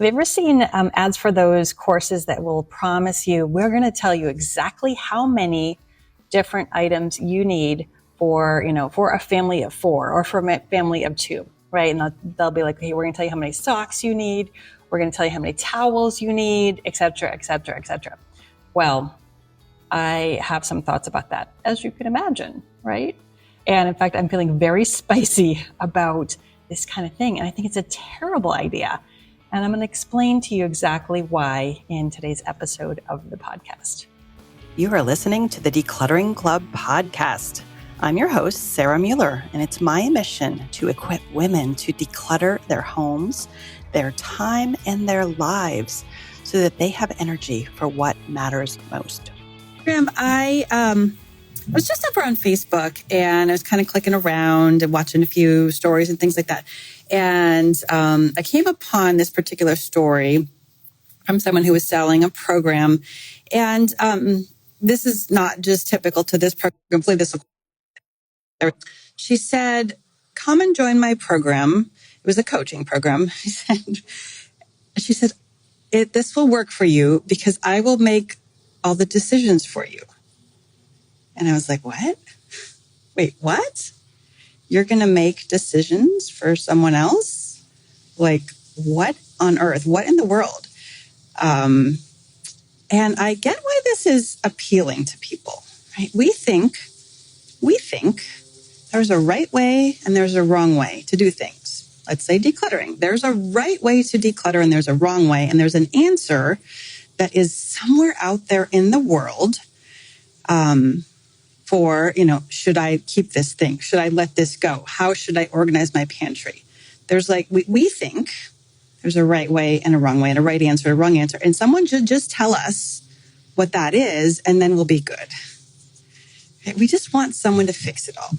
Have you ever seen ads for those courses that will promise you, we're going to tell you exactly how many different items you need for, for a family of 4 or for a family of 2, right? And they'll be like, hey, we're going to tell you how many socks you need. We're going to tell you how many towels you need, et cetera, et cetera, et cetera. Well, I have some thoughts about that, as you can imagine, right? And in fact, I'm feeling very spicy about this kind of thing. And I think it's a terrible idea. And I'm going to explain to you exactly why in today's episode of the podcast. You are listening to the Decluttering Club podcast. I'm your host, Sarah Mueller, and it's my mission to equip women to declutter their homes, their time, and their lives so that they have energy for what matters most. I was just over on Facebook and I was kind of clicking around and watching a few stories and things like that. And I came upon this particular story from someone who was selling a program. And this is not just typical to this program. Hopefully this will... She said, come and join my program. It was a coaching program. She said, this will work for you because I will make all the decisions for you. And I was like, what? Wait, what? You're going to make decisions for someone else? Like, what on earth? What in the world? And I get why this is appealing to people, right? We think there's a right way and there's a wrong way to do things. Let's say decluttering. There's a right way to declutter and there's a wrong way. And there's an answer that is somewhere out there in the world for, should I keep this thing? Should I let this go? How should I organize my pantry? There's we think there's a right way and a wrong way and a right answer, a wrong answer. And someone should just tell us what that is and then we'll be good. We just want someone to fix it all.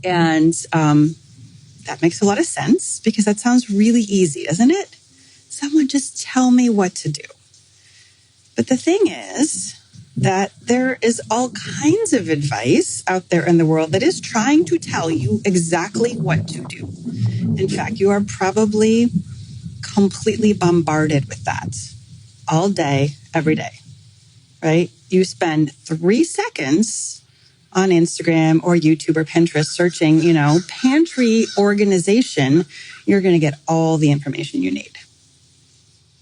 And that makes a lot of sense because that sounds really easy, doesn't it? Someone just tell me what to do. But the thing is that there is all kinds of advice out there in the world that is trying to tell you exactly what to do. In fact, you are probably completely bombarded with that all day, every day, right? You spend 3 seconds on Instagram or YouTube or Pinterest searching, pantry organization, you're going to get all the information you need.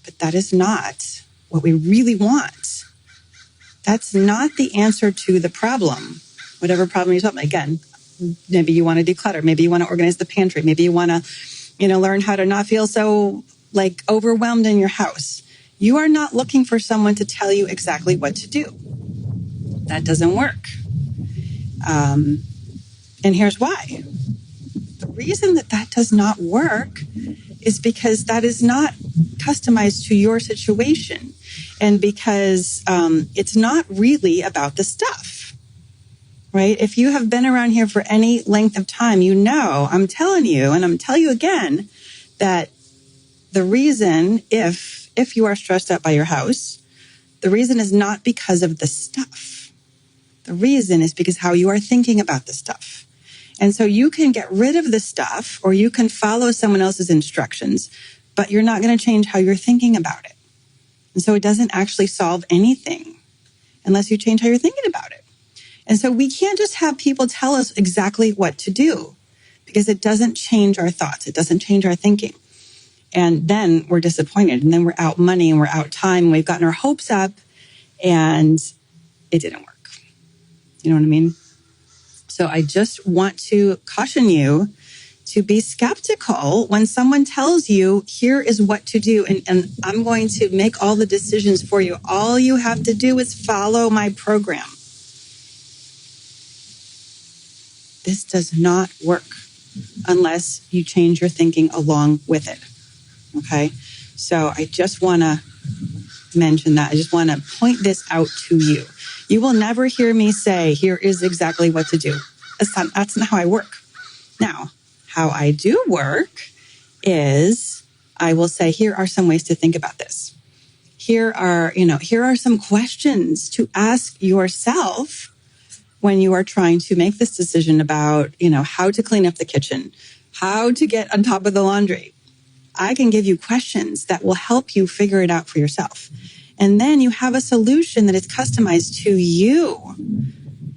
But that is not what we really want. That's not the answer to the problem, whatever problem you're solving. Again, maybe you want to declutter. Maybe you want to organize the pantry. Maybe you want to, learn how to not feel so overwhelmed in your house. You are not looking for someone to tell you exactly what to do. That doesn't work. And here's why. The reason that does not work is because that is not customized to your situation. And because it's not really about the stuff, right? If you have been around here for any length of time, I'm telling you, and I'm telling you again, that the reason, if you are stressed out by your house, the reason is not because of the stuff. The reason is because how you are thinking about the stuff. And so you can get rid of the stuff or you can follow someone else's instructions, but you're not going to change how you're thinking about it. And so it doesn't actually solve anything unless you change how you're thinking about it. And so we can't just have people tell us exactly what to do because it doesn't change our thoughts. It doesn't change our thinking. And then we're disappointed and then we're out money and we're out time. And we've gotten our hopes up and it didn't work. You know what I mean? So I just want to caution you to be skeptical when someone tells you, here is what to do, and I'm going to make all the decisions for you. All you have to do is follow my program. This does not work unless you change your thinking along with it. Okay? So I just want to mention that. I just want to point this out to you. You will never hear me say, here is exactly what to do. That's not how I work. Now, how I do work is I will say, here are some ways to think about this. Here are some questions to ask yourself when you are trying to make this decision about, how to clean up the kitchen, how to get on top of the laundry. I can give you questions that will help you figure it out for yourself. And then you have a solution that is customized to you,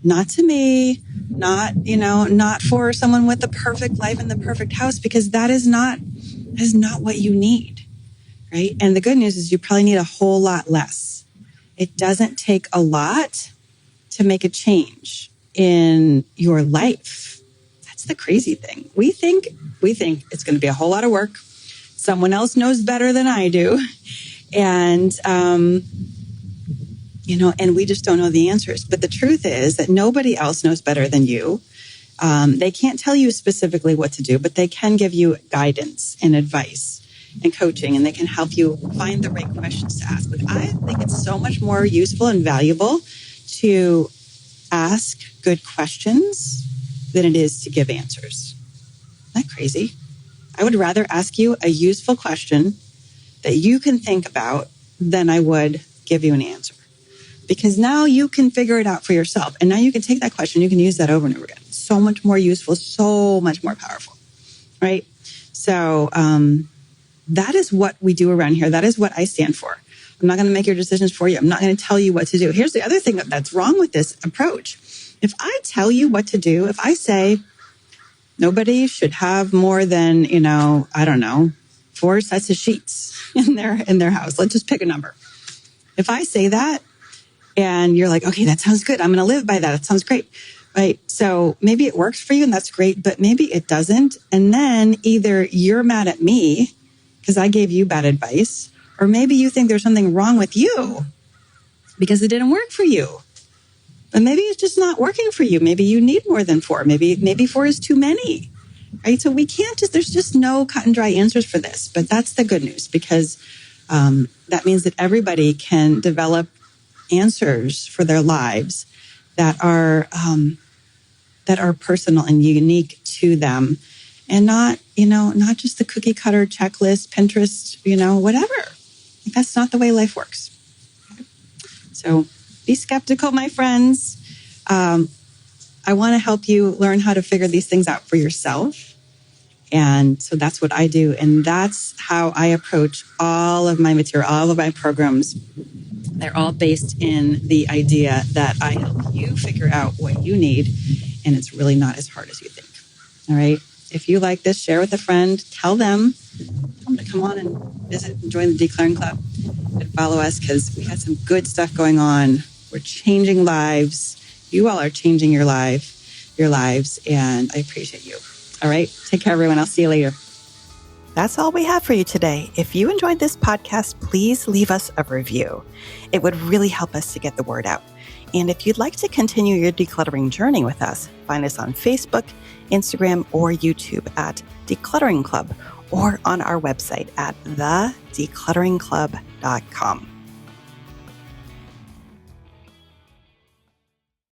not to me, not for someone with the perfect life and the perfect house, because that is not what you need, right? And the good news is you probably need a whole lot less. It doesn't take a lot to make a change in your life. That's the crazy thing. We think it's going to be a whole lot of work. Someone else knows better than I do. And, and we just don't know the answers. But the truth is that nobody else knows better than you. They can't tell you specifically what to do, but they can give you guidance and advice and coaching, and they can help you find the right questions to ask. But I think it's so much more useful and valuable to ask good questions than it is to give answers. Isn't that crazy? I would rather ask you a useful question that you can think about than I would give you an answer. Because now you can figure it out for yourself. And now you can take that question, you can use that over and over again. So much more useful, so much more powerful, right? So that is what we do around here. That is what I stand for. I'm not going to make your decisions for you. I'm not going to tell you what to do. Here's the other thing that's wrong with this approach. If I tell you what to do, if I say nobody should have more than, 4 sets of sheets in their house, let's just pick a number. If I say that and you're like, okay, that sounds good. I'm going to live by that. It sounds great. Right. So maybe it works for you and that's great, but maybe it doesn't. And then either you're mad at me because I gave you bad advice, or maybe you think there's something wrong with you because it didn't work for you. But maybe it's just not working for you. Maybe you need more than 4. Maybe 4 is too many. Right. So there's just no cut and dry answers for this. But that's the good news, because that means that everybody can develop answers for their lives that are personal and unique to them, and not just the cookie cutter checklist, Pinterest, whatever. That's not the way life works. So be skeptical, my friends. I want to help you learn how to figure these things out for yourself. And so that's what I do. And that's how I approach all of my material, all of my programs. They're all based in the idea that I help you figure out what you need. And it's really not as hard as you think. All right. If you like this, share with a friend. Tell them to come on and visit and join the Decluttering Club and follow us, because we got some good stuff going on. We're changing lives. You all are changing your lives, and I appreciate you. All right. Take care, everyone. I'll see you later. That's all we have for you today. If you enjoyed this podcast, please leave us a review. It would really help us to get the word out. And if you'd like to continue your decluttering journey with us, find us on Facebook, Instagram, or YouTube at Decluttering Club, or on our website at thedeclutteringclub.com.